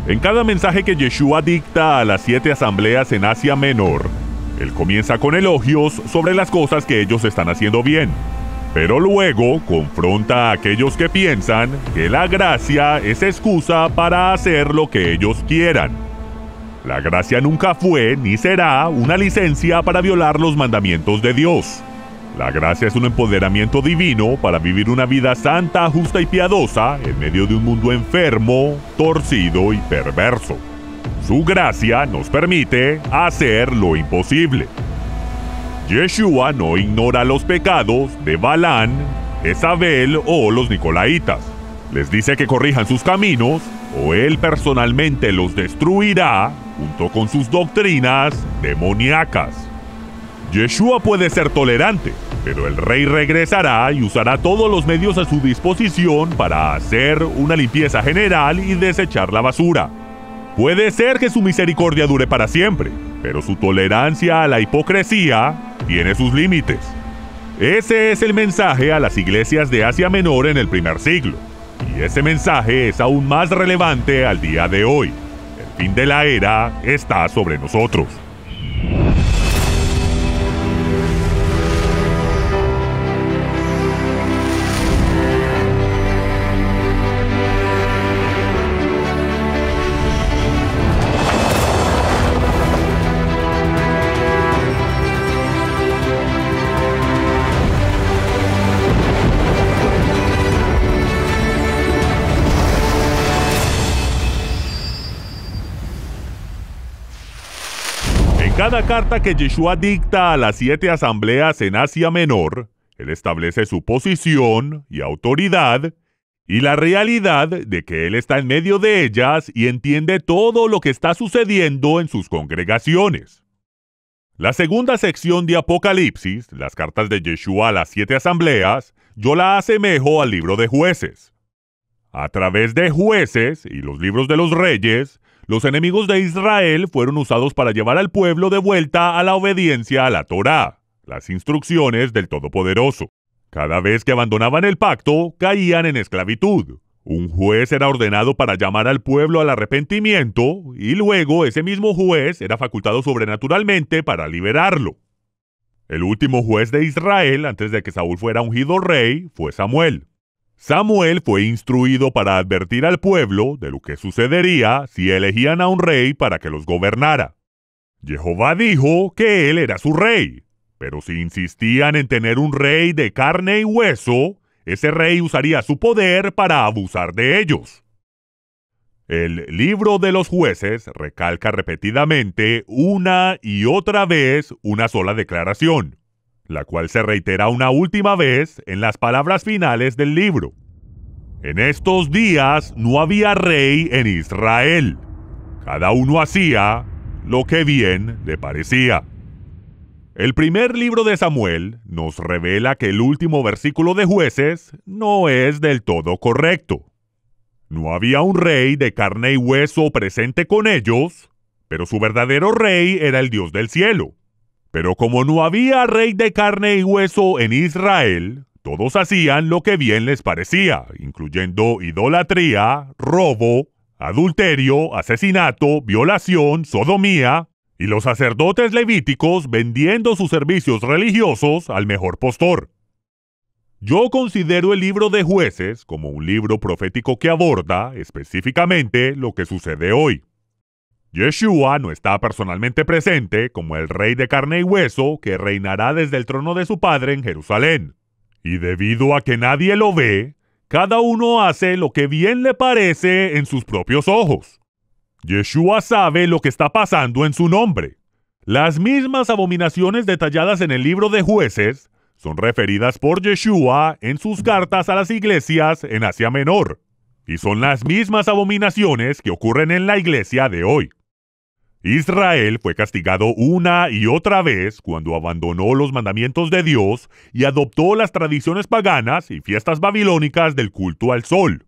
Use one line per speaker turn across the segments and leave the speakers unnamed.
En cada mensaje que Yeshua dicta a las 7 asambleas en Asia Menor, él comienza con elogios sobre las cosas que ellos están haciendo bien, pero luego confronta a aquellos que piensan que la gracia es excusa para hacer lo que ellos quieran. La gracia nunca fue ni será una licencia para violar los mandamientos de Dios. La gracia es un empoderamiento divino para vivir una vida santa, justa y piadosa en medio de un mundo enfermo, torcido y perverso. Su gracia nos permite hacer lo imposible. Yeshua no ignora los pecados de Balán, Jezabel o los Nicolaitas. Les dice que corrijan sus caminos o él personalmente los destruirá junto con sus doctrinas demoníacas. Yeshua puede ser tolerante, pero el rey regresará y usará todos los medios a su disposición para hacer una limpieza general y desechar la basura. Puede ser que su misericordia dure para siempre, pero su tolerancia a la hipocresía tiene sus límites. Ese es el mensaje a las iglesias de Asia Menor en el primer siglo, y ese mensaje es aún más relevante al día de hoy. El fin de la era está sobre nosotros. En cada carta que Yeshua dicta a las 7 asambleas en Asia Menor, él establece su posición y autoridad y la realidad de que él está en medio de ellas y entiende todo lo que está sucediendo en sus congregaciones. La segunda sección de Apocalipsis, las cartas de Yeshua a las 7 asambleas, yo la asemejo al libro de Jueces. A través de Jueces y los libros de los reyes, los enemigos de Israel fueron usados para llevar al pueblo de vuelta a la obediencia a la Torá, las instrucciones del Todopoderoso. Cada vez que abandonaban el pacto, caían en esclavitud. Un juez era ordenado para llamar al pueblo al arrepentimiento y luego ese mismo juez era facultado sobrenaturalmente para liberarlo. El último juez de Israel, antes de que Saúl fuera ungido rey, fue Samuel. Samuel fue instruido para advertir al pueblo de lo que sucedería si elegían a un rey para que los gobernara. Jehová dijo que él era su rey, pero si insistían en tener un rey de carne y hueso, ese rey usaría su poder para abusar de ellos. El libro de los jueces recalca repetidamente una y otra vez una sola declaración, la cual se reitera una última vez en las palabras finales del libro. En estos días no había rey en Israel. Cada uno hacía lo que bien le parecía. El primer libro de Samuel nos revela que el último versículo de Jueces no es del todo correcto. No había un rey de carne y hueso presente con ellos, pero su verdadero rey era el Dios del cielo. Pero como no había rey de carne y hueso en Israel, todos hacían lo que bien les parecía, incluyendo idolatría, robo, adulterio, asesinato, violación, sodomía, y los sacerdotes levíticos vendiendo sus servicios religiosos al mejor postor. Yo considero el libro de Jueces como un libro profético que aborda específicamente lo que sucede hoy. Yeshua no está personalmente presente como el rey de carne y hueso que reinará desde el trono de su padre en Jerusalén. Y debido a que nadie lo ve, cada uno hace lo que bien le parece en sus propios ojos. Yeshua sabe lo que está pasando en su nombre. Las mismas abominaciones detalladas en el libro de Jueces son referidas por Yeshua en sus cartas a las iglesias en Asia Menor, y son las mismas abominaciones que ocurren en la iglesia de hoy. Israel fue castigado una y otra vez cuando abandonó los mandamientos de Dios y adoptó las tradiciones paganas y fiestas babilónicas del culto al sol.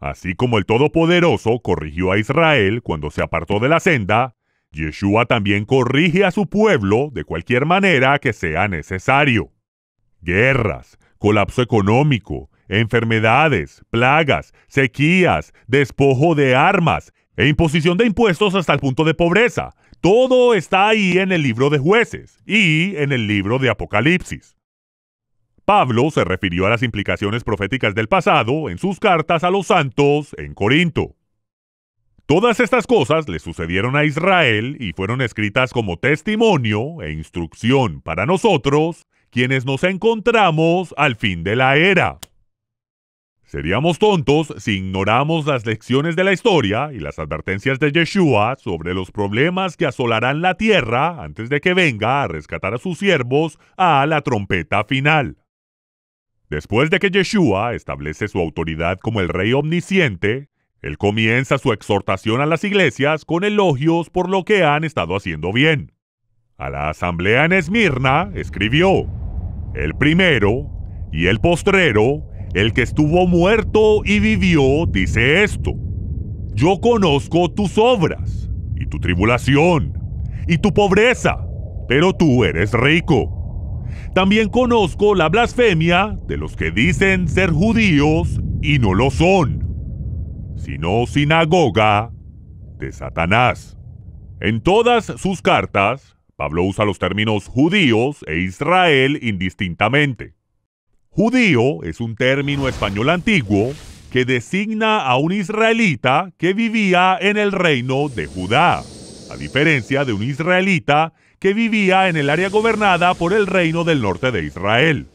Así como el Todopoderoso corrigió a Israel cuando se apartó de la senda, Yeshua también corrige a su pueblo de cualquier manera que sea necesario. Guerras, colapso económico, enfermedades, plagas, sequías, despojo de armas, e imposición de impuestos hasta el punto de pobreza. Todo está ahí en el libro de Jueces y en el libro de Apocalipsis. Pablo se refirió a las implicaciones proféticas del pasado en sus cartas a los santos en Corinto. Todas estas cosas le sucedieron a Israel y fueron escritas como testimonio e instrucción para nosotros, quienes nos encontramos al fin de la era. Seríamos tontos si ignoramos las lecciones de la historia y las advertencias de Yeshua sobre los problemas que asolarán la tierra antes de que venga a rescatar a sus siervos a la trompeta final. Después de que Yeshua establece su autoridad como el Rey omnisciente, él comienza su exhortación a las iglesias con elogios por lo que han estado haciendo bien. A la asamblea en Esmirna escribió: el primero y el postrero, el que estuvo muerto y vivió, dice esto: yo conozco tus obras, y tu tribulación, y tu pobreza, pero tú eres rico. También conozco la blasfemia de los que dicen ser judíos y no lo son, sino sinagoga de Satanás. En todas sus cartas, Pablo usa los términos judíos e Israel indistintamente. Judío es un término español antiguo que designa a un israelita que vivía en el reino de Judá, a diferencia de un israelita que vivía en el área gobernada por el reino del norte de Israel.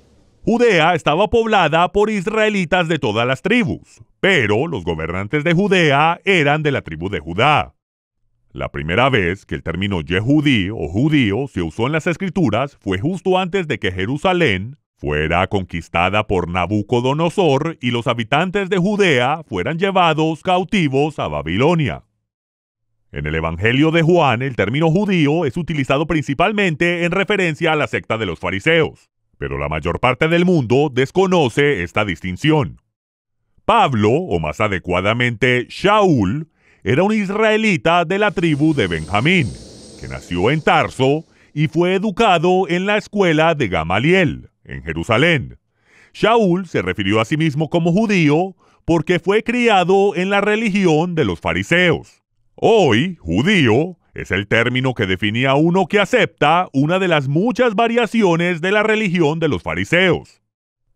Judea estaba poblada por israelitas de todas las tribus, pero los gobernantes de Judea eran de la tribu de Judá. La primera vez que el término Yehudí o judío se usó en las escrituras fue justo antes de que Jerusalén fuera conquistada por Nabucodonosor y los habitantes de Judea fueran llevados cautivos a Babilonia. En el Evangelio de Juan, el término judío es utilizado principalmente en referencia a la secta de los fariseos, pero la mayor parte del mundo desconoce esta distinción. Pablo, o más adecuadamente Shaul, era un israelita de la tribu de Benjamín, que nació en Tarso y fue educado en la escuela de Gamaliel, en Jerusalén. Shaul se refirió a sí mismo como judío porque fue criado en la religión de los fariseos. Hoy, judío es el término que define a uno que acepta una de las muchas variaciones de la religión de los fariseos.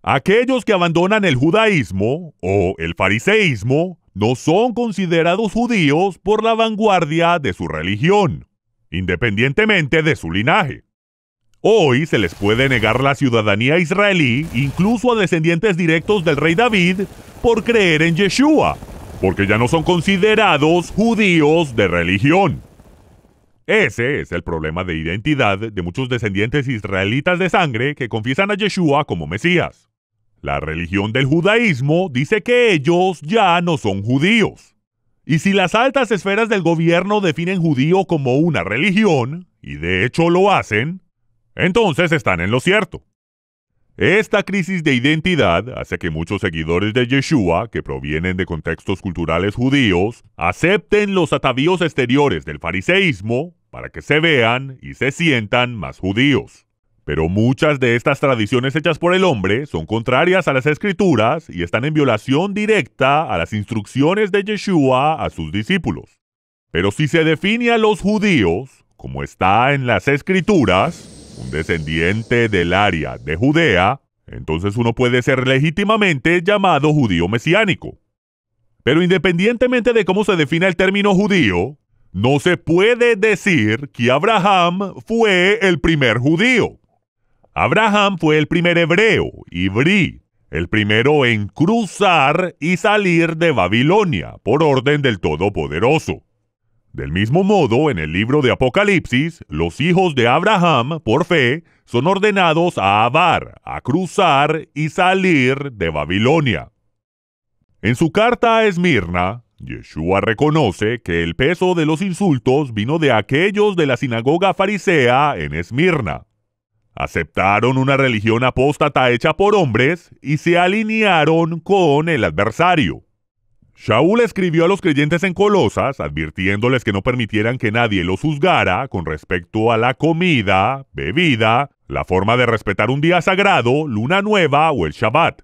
Aquellos que abandonan el judaísmo o el fariseísmo no son considerados judíos por la vanguardia de su religión, independientemente de su linaje. Hoy se les puede negar la ciudadanía israelí incluso a descendientes directos del rey David por creer en Yeshua, porque ya no son considerados judíos de religión. Ese es el problema de identidad de muchos descendientes israelitas de sangre que confiesan a Yeshua como Mesías. La religión del judaísmo dice que ellos ya no son judíos. Y si las altas esferas del gobierno definen judío como una religión, y de hecho lo hacen, entonces están en lo cierto. Esta crisis de identidad hace que muchos seguidores de Yeshua, que provienen de contextos culturales judíos, acepten los atavíos exteriores del fariseísmo para que se vean y se sientan más judíos. Pero muchas de estas tradiciones hechas por el hombre son contrarias a las escrituras y están en violación directa a las instrucciones de Yeshua a sus discípulos. Pero si se define a los judíos, como está en las escrituras, un descendiente del área de Judea, entonces uno puede ser legítimamente llamado judío mesiánico. Pero independientemente de cómo se defina el término judío, no se puede decir que Abraham fue el primer judío. Abraham fue el primer hebreo, ibrí, el primero en cruzar y salir de Babilonia por orden del Todopoderoso. Del mismo modo, en el libro de Apocalipsis, los hijos de Abraham, por fe, son ordenados a avar, a cruzar y salir de Babilonia. En su carta a Esmirna, Yeshua reconoce que el peso de los insultos vino de aquellos de la sinagoga farisea en Esmirna. Aceptaron una religión apóstata hecha por hombres y se alinearon con el adversario. Shaul escribió a los creyentes en Colosas advirtiéndoles que no permitieran que nadie los juzgara con respecto a la comida, bebida, la forma de respetar un día sagrado, luna nueva o el Shabbat.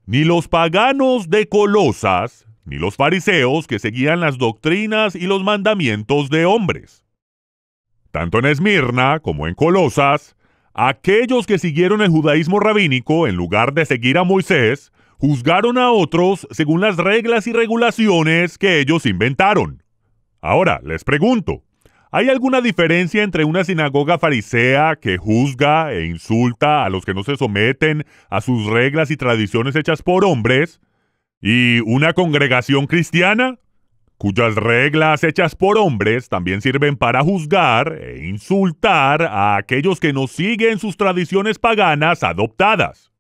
Ni los paganos de Colosas, ni los fariseos que seguían las doctrinas y los mandamientos de hombres. Tanto en Esmirna como en Colosas, aquellos que siguieron el judaísmo rabínico en lugar de seguir a Moisés, juzgaron a otros según las reglas y regulaciones que ellos inventaron. Ahora, les pregunto, ¿hay alguna diferencia entre una sinagoga farisea que juzga e insulta a los que no se someten a sus reglas y tradiciones hechas por hombres, y una congregación cristiana, cuyas reglas hechas por hombres también sirven para juzgar e insultar a aquellos que no siguen sus tradiciones paganas adoptadas?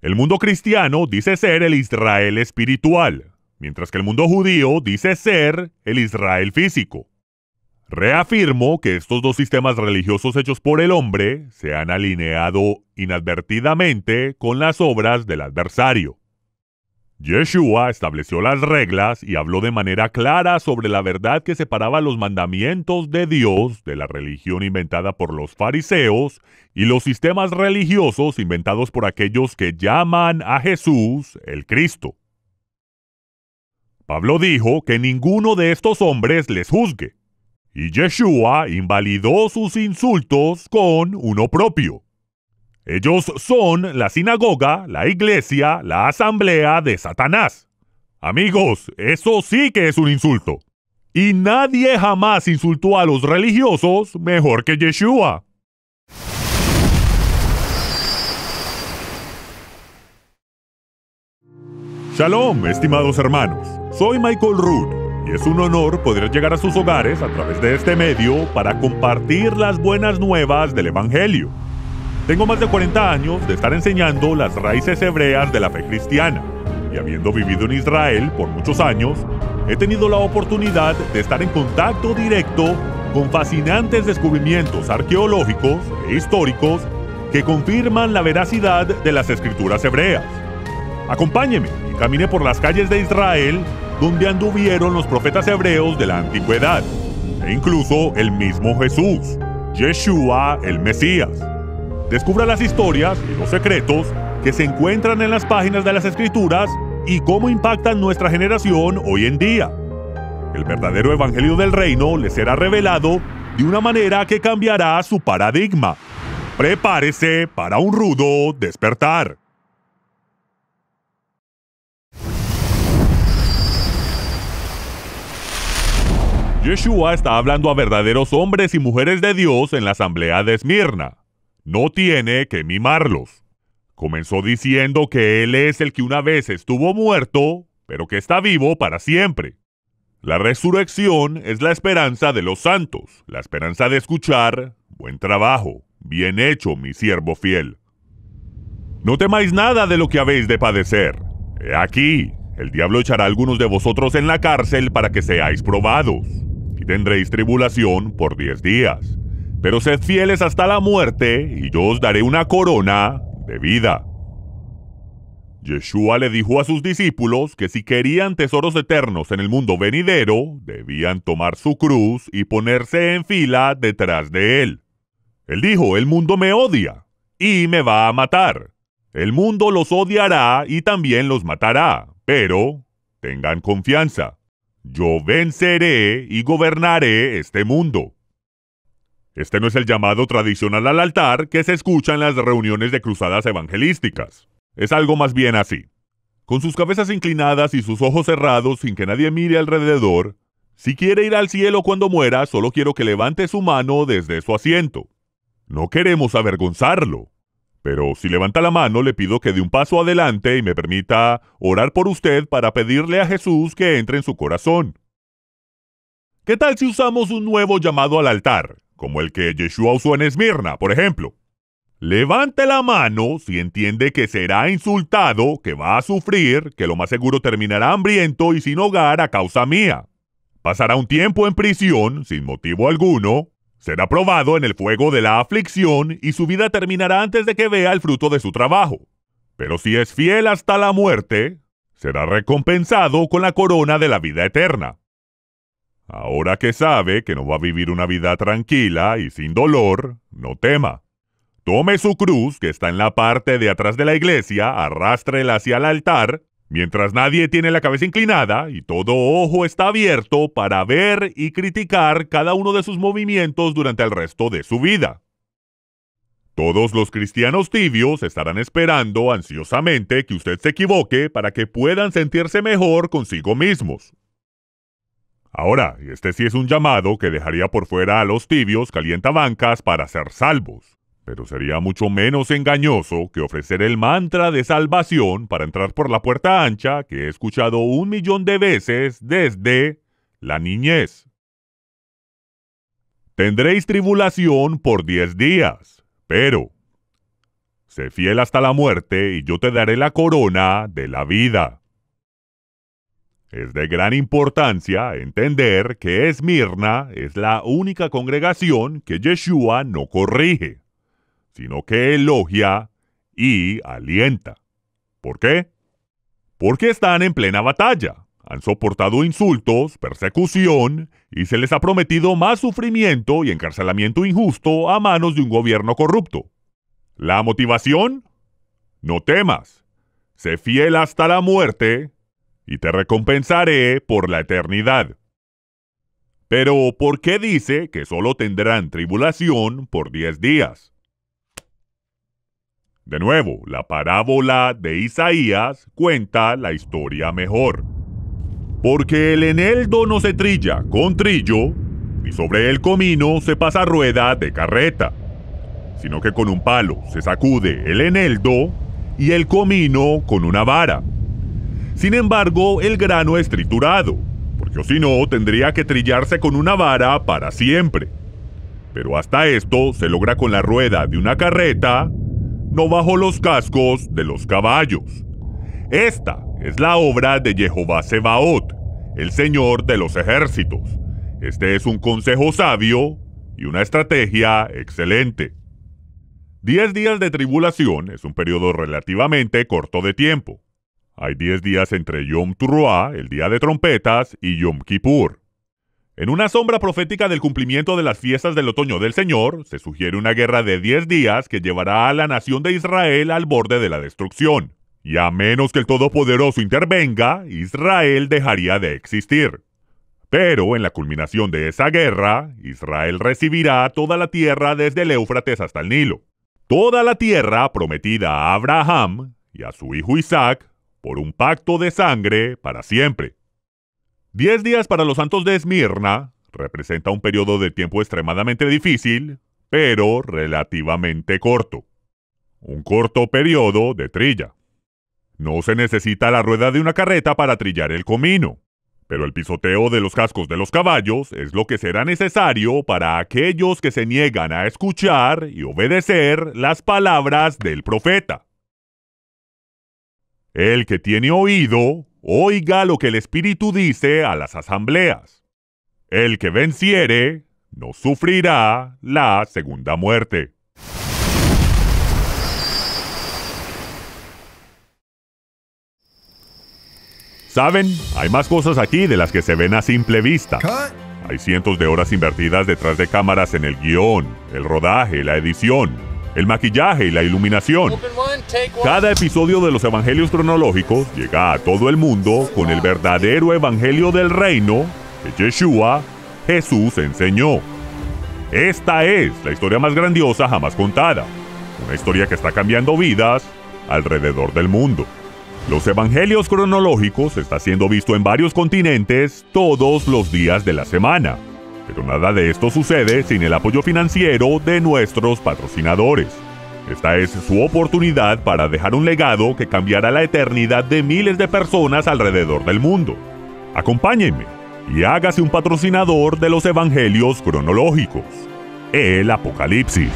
El mundo cristiano dice ser el Israel espiritual, mientras que el mundo judío dice ser el Israel físico. Reafirmo que estos dos sistemas religiosos hechos por el hombre se han alineado inadvertidamente con las obras del adversario. Yeshua estableció las reglas y habló de manera clara sobre la verdad que separaba los mandamientos de Dios de la religión inventada por los fariseos y los sistemas religiosos inventados por aquellos que llaman a Jesús el Cristo. Pablo dijo que ninguno de estos hombres les juzgue, y Yeshua invalidó sus insultos con uno propio. Ellos son la sinagoga, la iglesia, la asamblea de Satanás. Amigos, eso sí que es un insulto. Y nadie jamás insultó a los religiosos mejor que Yeshua. Shalom, estimados hermanos. Soy Michael Root y es un honor poder llegar a sus hogares a través de este medio para compartir las buenas nuevas del Evangelio. Tengo más de 40 años de estar enseñando las raíces hebreas de la fe cristiana, y habiendo vivido en Israel por muchos años, he tenido la oportunidad de estar en contacto directo con fascinantes descubrimientos arqueológicos e históricos que confirman la veracidad de las escrituras hebreas. Acompáñeme y camine por las calles de Israel donde anduvieron los profetas hebreos de la antigüedad, e incluso el mismo Jesús, Yeshua el Mesías. Descubra las historias y los secretos que se encuentran en las páginas de las Escrituras y cómo impactan nuestra generación hoy en día. El verdadero evangelio del reino les será revelado de una manera que cambiará su paradigma. Prepárese para un rudo despertar. Yeshua está hablando a verdaderos hombres y mujeres de Dios en la asamblea de Esmirna. No tiene que mimarlos. Comenzó diciendo que Él es el que una vez estuvo muerto, pero que está vivo para siempre. La resurrección es la esperanza de los santos, la esperanza de escuchar: buen trabajo, bien hecho, mi siervo fiel. No temáis nada de lo que habéis de padecer. He aquí, el diablo echará a algunos de vosotros en la cárcel para que seáis probados, y tendréis tribulación por 10 días. Pero sed fieles hasta la muerte, y yo os daré una corona de vida. Yeshua le dijo a sus discípulos que si querían tesoros eternos en el mundo venidero, debían tomar su cruz y ponerse en fila detrás de él. Él dijo: el mundo me odia y me va a matar. El mundo los odiará y también los matará, pero tengan confianza. Yo venceré y gobernaré este mundo. Este no es el llamado tradicional al altar que se escucha en las reuniones de cruzadas evangelísticas. Es algo más bien así. Con sus cabezas inclinadas y sus ojos cerrados sin que nadie mire alrededor, si quiere ir al cielo cuando muera, solo quiero que levante su mano desde su asiento. No queremos avergonzarlo, pero si levanta la mano le pido que dé un paso adelante y me permita orar por usted para pedirle a Jesús que entre en su corazón. ¿Qué tal si usamos un nuevo llamado al altar, como el que Yeshua usó en Esmirna, por ejemplo? Levante la mano si entiende que será insultado, que va a sufrir, que lo más seguro terminará hambriento y sin hogar a causa mía. Pasará un tiempo en prisión sin motivo alguno, será probado en el fuego de la aflicción y su vida terminará antes de que vea el fruto de su trabajo. Pero si es fiel hasta la muerte, será recompensado con la corona de la vida eterna. Ahora que sabe que no va a vivir una vida tranquila y sin dolor, no tema. Tome su cruz, que está en la parte de atrás de la iglesia, arrástrela hacia el altar mientras nadie tiene la cabeza inclinada y todo ojo está abierto para ver y criticar cada uno de sus movimientos durante el resto de su vida. Todos los cristianos tibios estarán esperando ansiosamente que usted se equivoque para que puedan sentirse mejor consigo mismos. Ahora, este sí es un llamado que dejaría por fuera a los tibios calientabancas para ser salvos, pero sería mucho menos engañoso que ofrecer el mantra de salvación para entrar por la puerta ancha que he escuchado 1.000.000 de veces desde la niñez. Tendréis tribulación por 10 días, pero sé fiel hasta la muerte y yo te daré la corona de la vida. Es de gran importancia entender que Esmirna es la única congregación que Yeshua no corrige, sino que elogia y alienta. ¿Por qué? Porque están en plena batalla, han soportado insultos, persecución, y se les ha prometido más sufrimiento y encarcelamiento injusto a manos de un gobierno corrupto. ¿La motivación? No temas, sé fiel hasta la muerte, y te recompensaré por la eternidad. Pero, ¿por qué dice que solo tendrán tribulación por 10 días? De nuevo, la parábola de Isaías cuenta la historia mejor. Porque el eneldo no se trilla con trillo, ni sobre el comino se pasa rueda de carreta, sino que con un palo se sacude el eneldo y el comino con una vara. Sin embargo, el grano es triturado, porque si no tendría que trillarse con una vara para siempre. Pero hasta esto se logra con la rueda de una carreta, no bajo los cascos de los caballos. Esta es la obra de Jehová Sebaot, el Señor de los ejércitos. Este es un consejo sabio y una estrategia excelente. 10 días de tribulación es un periodo relativamente corto de tiempo. Hay 10 días entre Yom Teruah, el día de trompetas, y Yom Kippur. En una sombra profética del cumplimiento de las fiestas del otoño del Señor, se sugiere una guerra de 10 días que llevará a la nación de Israel al borde de la destrucción. Y a menos que el Todopoderoso intervenga, Israel dejaría de existir. Pero en la culminación de esa guerra, Israel recibirá toda la tierra desde el Éufrates hasta el Nilo. Toda la tierra prometida a Abraham y a su hijo Isaac, por un pacto de sangre para siempre. 10 días para los santos de Esmirna representa un periodo de tiempo extremadamente difícil, pero relativamente corto. Un corto periodo de trilla. No se necesita la rueda de una carreta para trillar el comino, pero el pisoteo de los cascos de los caballos es lo que será necesario para aquellos que se niegan a escuchar y obedecer las palabras del profeta. El que tiene oído, oiga lo que el Espíritu dice a las asambleas. El que venciere, no sufrirá la segunda muerte. ¿Saben? Hay más cosas aquí de las que se ven a simple vista. Hay cientos de horas invertidas detrás de cámaras en el guión, el rodaje, la edición, el maquillaje y la iluminación. Cada episodio de los Evangelios cronológicos llega a todo el mundo con el verdadero Evangelio del Reino que Yeshua, Jesús, enseñó. Esta es la historia más grandiosa jamás contada. Una historia que está cambiando vidas alrededor del mundo. Los Evangelios cronológicos está siendo visto en varios continentes todos los días de la semana. Pero nada de esto sucede sin el apoyo financiero de nuestros patrocinadores. Esta es su oportunidad para dejar un legado que cambiará la eternidad de miles de personas alrededor del mundo. Acompáñenme y hágase un patrocinador de los Evangelios cronológicos. El Apocalipsis.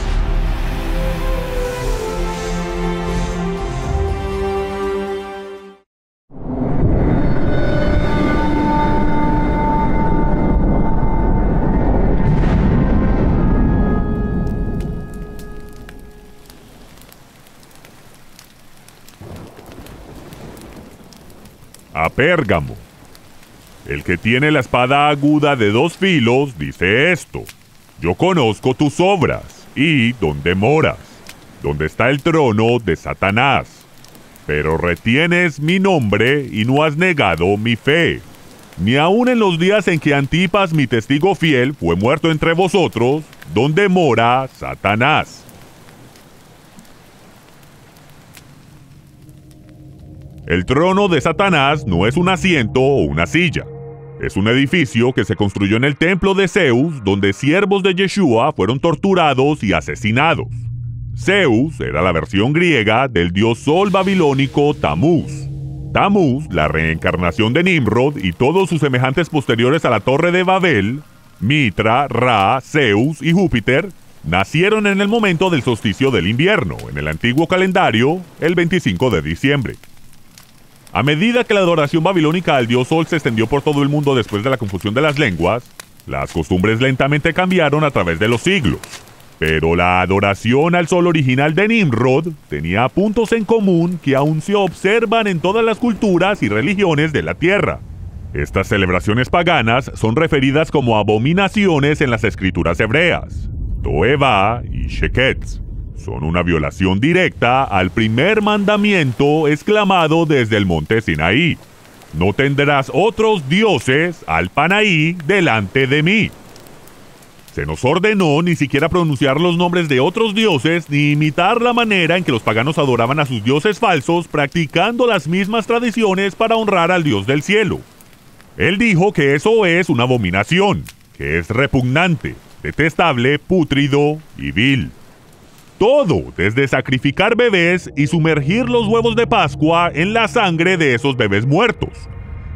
A Pérgamo. El que tiene la espada aguda de 2 filos dice esto: yo conozco tus obras y dónde moras, donde está el trono de Satanás. pero retienes mi nombre y no has negado mi fe. Ni aun en los días en que Antipas, mi testigo fiel, fue muerto entre vosotros, donde mora Satanás. El trono de Satanás no es un asiento o una silla. Es un edificio que se construyó en el templo de Zeus, donde siervos de Yeshua fueron torturados y asesinados. Zeus era la versión griega del dios sol babilónico Tamuz. Tamuz, la reencarnación de Nimrod y todos sus semejantes posteriores a la Torre de Babel, Mitra, Ra, Zeus y Júpiter, nacieron en el momento del solsticio del invierno, en el antiguo calendario, el 25 de diciembre. A medida que la adoración babilónica al dios Sol se extendió por todo el mundo después de la confusión de las lenguas, las costumbres lentamente cambiaron a través de los siglos. Pero la adoración al Sol original de Nimrod tenía puntos en común que aún se observan en todas las culturas y religiones de la Tierra. Estas celebraciones paganas son referidas como abominaciones en las escrituras hebreas, Toevá y Sheketz. Son una violación directa al primer mandamiento exclamado desde el monte Sinaí: no tendrás otros dioses al Panaí delante de mí. Se nos ordenó ni siquiera pronunciar los nombres de otros dioses ni imitar la manera en que los paganos adoraban a sus dioses falsos, practicando las mismas tradiciones para honrar al Dios del cielo. Él dijo que eso es una abominación, que es repugnante, detestable, pútrido y vil. Todo, desde sacrificar bebés y sumergir los huevos de Pascua en la sangre de esos bebés muertos.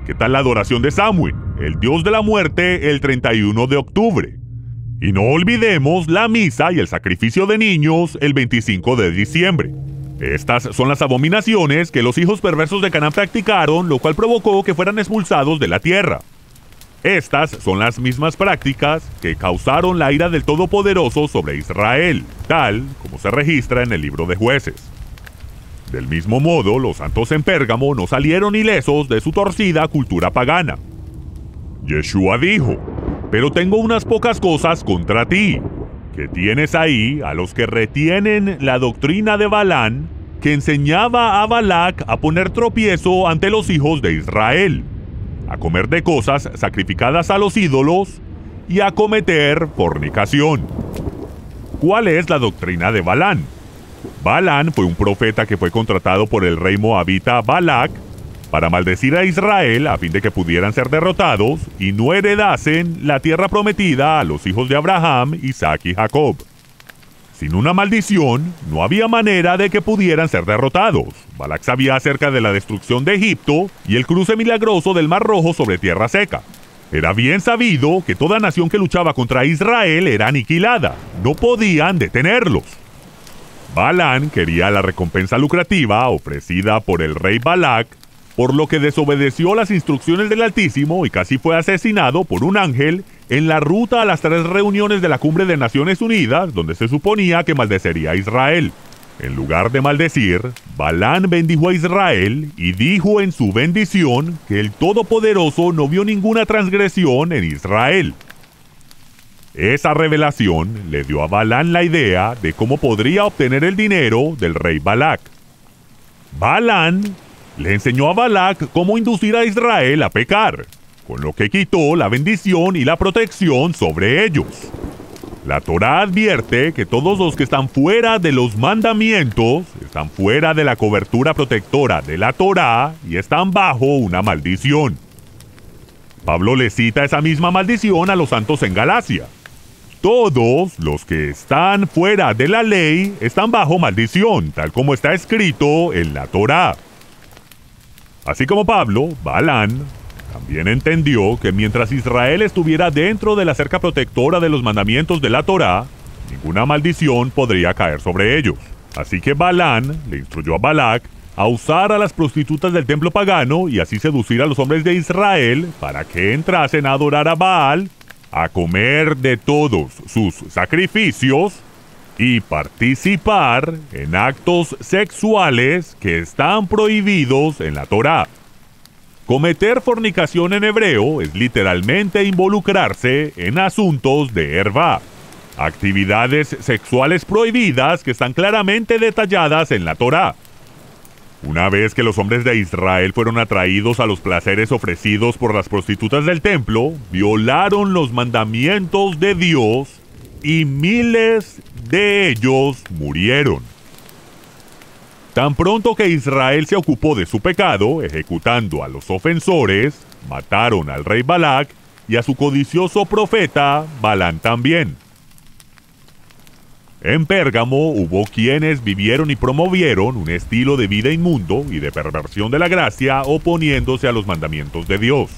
¿Qué tal la adoración de Samhain, el dios de la muerte, el 31 de octubre? Y no olvidemos la misa y el sacrificio de niños el 25 de diciembre. Estas son las abominaciones que los hijos perversos de Canaán practicaron, lo cual provocó que fueran expulsados de la tierra. Estas son las mismas prácticas que causaron la ira del Todopoderoso sobre Israel, tal como se registra en el libro de Jueces. Del mismo modo, los santos en Pérgamo no salieron ilesos de su torcida cultura pagana. Yeshua dijo: pero tengo unas pocas cosas contra ti, que tienes ahí a los que retienen la doctrina de Balán, que enseñaba a Balac a poner tropiezo ante los hijos de Israel, a comer de cosas sacrificadas a los ídolos y a cometer fornicación. ¿Cuál es la doctrina de Balán? Balán fue un profeta que fue contratado por el rey moabita Balac para maldecir a Israel a fin de que pudieran ser derrotados y no heredasen la tierra prometida a los hijos de Abraham, Isaac y Jacob. Sin una maldición, no había manera de que pudieran ser derrotados. Balac sabía acerca de la destrucción de Egipto y el cruce milagroso del Mar Rojo sobre tierra seca. Era bien sabido que toda nación que luchaba contra Israel era aniquilada. No podían detenerlos. Balán quería la recompensa lucrativa ofrecida por el rey Balac, por lo que desobedeció las instrucciones del Altísimo y casi fue asesinado por un ángel en la ruta a las 3 reuniones de la Cumbre de Naciones Unidas, donde se suponía que maldecería a Israel. En lugar de maldecir, Balán bendijo a Israel y dijo en su bendición que el Todopoderoso no vio ninguna transgresión en Israel. Esa revelación le dio a Balán la idea de cómo podría obtener el dinero del rey Balac. Balán le enseñó a Balac cómo inducir a Israel a pecar, con lo que quitó la bendición y la protección sobre ellos. La Torá advierte que todos los que están fuera de los mandamientos están fuera de la cobertura protectora de la Torá y están bajo una maldición. Pablo le cita esa misma maldición a los santos en Galacia. Todos los que están fuera de la ley están bajo maldición, tal como está escrito en la Torá. Así como Pablo, Balán también entendió que mientras Israel estuviera dentro de la cerca protectora de los mandamientos de la Torá, ninguna maldición podría caer sobre ellos. Así que Balán le instruyó a Balac a usar a las prostitutas del templo pagano y así seducir a los hombres de Israel para que entrasen a adorar a Baal, a comer de todos sus sacrificios y participar en actos sexuales que están prohibidos en la Torá. Cometer fornicación en hebreo es literalmente involucrarse en asuntos de hervá, actividades sexuales prohibidas que están claramente detalladas en la Torá. Una vez que los hombres de Israel fueron atraídos a los placeres ofrecidos por las prostitutas del templo, violaron los mandamientos de Dios y miles de ellos murieron. Tan pronto que Israel se ocupó de su pecado, ejecutando a los ofensores, mataron al rey Balac y a su codicioso profeta Balán también. En Pérgamo hubo quienes vivieron y promovieron un estilo de vida inmundo y de perversión de la gracia, oponiéndose a los mandamientos de Dios.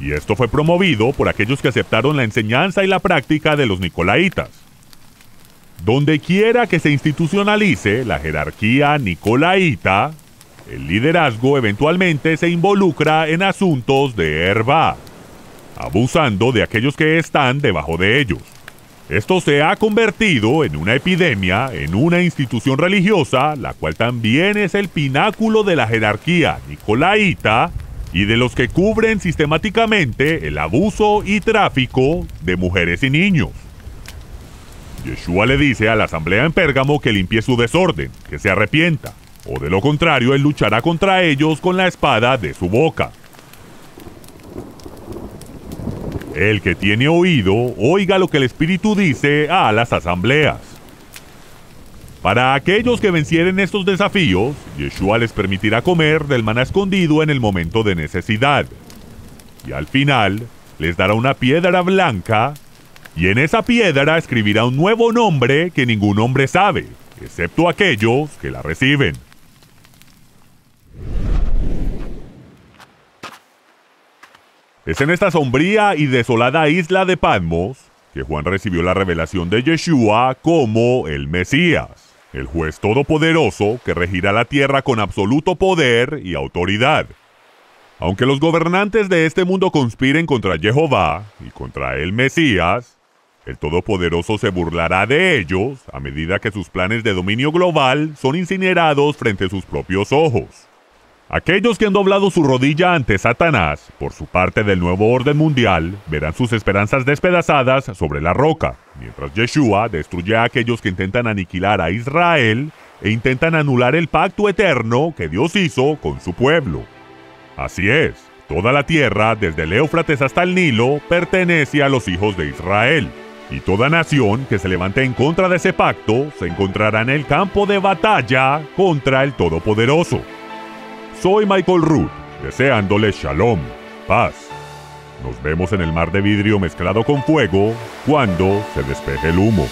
Y esto fue promovido por aquellos que aceptaron la enseñanza y la práctica de los nicolaitas. Donde quiera que se institucionalice la jerarquía nicolaita, el liderazgo eventualmente se involucra en asuntos de herba, abusando de aquellos que están debajo de ellos. Esto se ha convertido en una epidemia, en una institución religiosa, la cual también es el pináculo de la jerarquía nicolaita y de los que cubren sistemáticamente el abuso y tráfico de mujeres y niños. Yeshua le dice a la asamblea en Pérgamo que limpie su desorden, que se arrepienta, o de lo contrario él luchará contra ellos con la espada de su boca. El que tiene oído, oiga lo que el Espíritu dice a las asambleas. Para aquellos que vencieren estos desafíos, Yeshua les permitirá comer del maná escondido en el momento de necesidad. Y al final, les dará una piedra blanca, y en esa piedra escribirá un nuevo nombre que ningún hombre sabe, excepto aquellos que la reciben. Es en esta sombría y desolada isla de Patmos que Juan recibió la revelación de Yeshua como el Mesías, el juez todopoderoso que regirá la tierra con absoluto poder y autoridad. Aunque los gobernantes de este mundo conspiren contra Jehová y contra el Mesías, el Todopoderoso se burlará de ellos a medida que sus planes de dominio global son incinerados frente a sus propios ojos. Aquellos que han doblado su rodilla ante Satanás, por su parte del nuevo orden mundial, verán sus esperanzas despedazadas sobre la roca, mientras Yeshua destruye a aquellos que intentan aniquilar a Israel e intentan anular el pacto eterno que Dios hizo con su pueblo. Así es, toda la tierra, desde el Éufrates hasta el Nilo, pertenece a los hijos de Israel, y toda nación que se levante en contra de ese pacto se encontrará en el campo de batalla contra el Todopoderoso. Soy Michael Root, deseándoles shalom, paz. Nos vemos en el mar de vidrio mezclado con fuego cuando se despeje el humo.